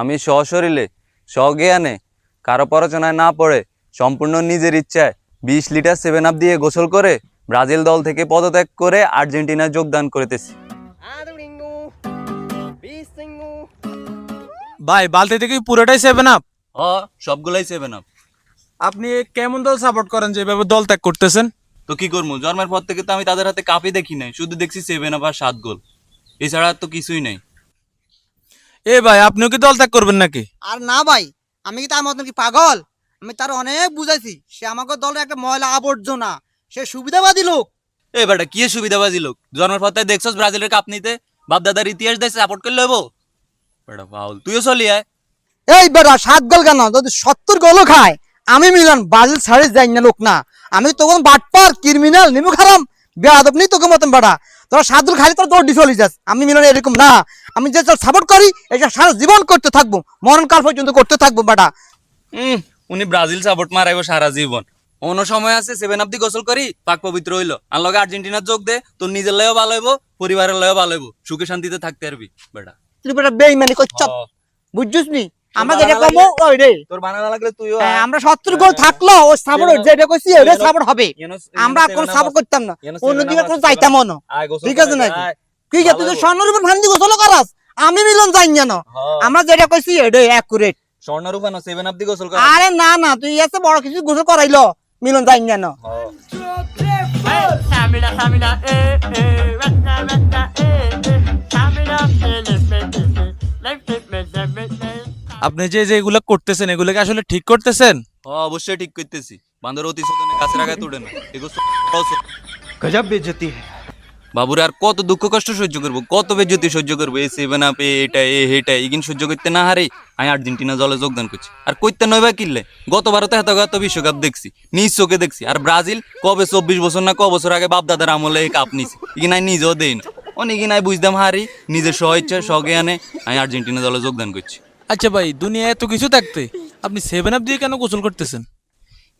আমি সশরীরে স্বজ্ঞানে কারো প্ররোচনায় না পড়ে সম্পূর্ণ নিজের ইচ্ছায় 20 লিটার 7 আপ দিয়ে গোসল করে ব্রাজিল দল থেকে পদত্যাগ করে আর্জেন্টিনায় যোগদান করিতেছি। ভাই বালতি থেকে পুরোটাই 7 আপ? সবগুলাই 7 আপ। আপনি কেমন দল সাপোর্ট করেন যে এভাবে দল ত্যাগ করতেছেন? তো কি করবো, জন্মের পর থেকে তো আমি তাদের হাতে কাপই দেখি নাই, শুধু দেখছি 7 আপ আর 7 গোল, এছাড়া তো কিছুই নাই। এ ভাই আপনিও কি দল ত্যাগ করবেন নাকি? আর না ভাই, আমি কি তার মতন কি পাগল? আমি তার অনেক বুঝাইছি, সে আমাকে দলের একটা ময়লা আবর্জনা, সে সুবিধাবাদী লোক। এ বেটা কি সুবিধাবাজি লোক, জন্মের পর থেকে দেখছস ব্রাজিলের কাপ নিতে, বাপদাদার ইতিহাস দেখে সাপোর্ট করলে হবো? বেটা ফাউল, তুইও চলি আয়। এই বেটা 7 গোল কেন, যদি 70 গোলও খায় আমি মিলান ব্রাজিল ছাড়ে যাই না লোক না। আমি তখন বাটপার ক্রিমিনাল নিমু খারাম বেয়াদব নেই তোকে মতন বেটা। তোরা 7 গোল খালি তোর দৌড়ি চলে যাস, আমি মিলান এরকম না। আমি যে সাপোর্ট করি এটা সারা জীবন করতে থাকবো, মরণকাল পর্যন্ত করতে থাকবো বেটা। উনি ব্রাজিল সাপোর্ট মারাইব সারা জীবন। অন্য সময় আছে 7 আপ দি গোসল করি পাক পবিত্র হইলো, আর লগে আর্জেন্টিনার যোগ দে, তোর নিজের লয়ও ভালো হইব, পরিবারের লয়ও ভালো হইব, সুখে শান্তিতে থাকতে পারবি বেটা। তুই বেটা বেইমানি করছ, বুঝছিস নি? আমরা যেটা বানানা কমো ওই রে, তোর বানানা লাগলে তুইও হ্যাঁ, আমরা 70 গোল থাকলো ও সাপোর্ট যেটা কইছি ওটা সাপোর্ট হবে। আমরা কোন সাপোর্ট করতাম না, অন্যদিকে কোন যাইতাম না, ঠিক আছে নাকি? ঠিক আছে, তুই তো স্বর্ণের উপর ভান্দি গোসল করাস, আমি মিলন যাই না। আমরা যেটা কইছি এটা অ্যাকুরেট। স্বর্ণরূপা না 7 আপ দি গোসল কর। আরে না না, তুই এসে বড় কিছু গোসল করাইলো, মিলন যাই না। আপনি যে যে এগুলা করতেছেন এগুলোকে আসলে ঠিক করতেছেন? অবশ্যই ঠিক করতেছি, বান্দর অতি শোধনে কাছে রাখায় তুড়ে না, এগুলো गजब बेइज्जती है। বাবুরে আর কত দুঃখ কষ্ট সহ্য করবো, কত বেজ্জতি সহ্য করবো, এই 7 আপ এটা হেটা ইগিন সহ্য করতে না হারে আমি আর্জেন্টিনা দলে যোগদান করছি। আর কইতে নইবা কিনলে গতবারও তো এত বিশ্বকাপ দেখছি, নিজ চোখে দেখছি। আর ব্রাজিল কবে 24 বছর না ক বছর আগে বাপ দাদার আমলে এই কাপ নিছি, ইগিন আই নিজেও দেই না, অনেক নাই বুঝতাম হারি, নিজের স্ব ইচ্ছা স্বজ্ঞানে আমি আর্জেন্টিনা দলে যোগদান করছি। আচ্ছা ভাই, দুনিয়ায় এত কিছু থাকতে আপনি 7 আপ দিয়ে কেন গোসল করতেছেন?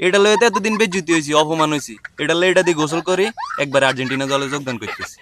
এটা লয়ে তো এতদিন বেজ্জতি হয়েছি, অপমান হয়েছি, এটা লয়ে এটা দিয়ে গোসল করি একবার আর্জেন্টিনা দলে যোগদান করতেছি।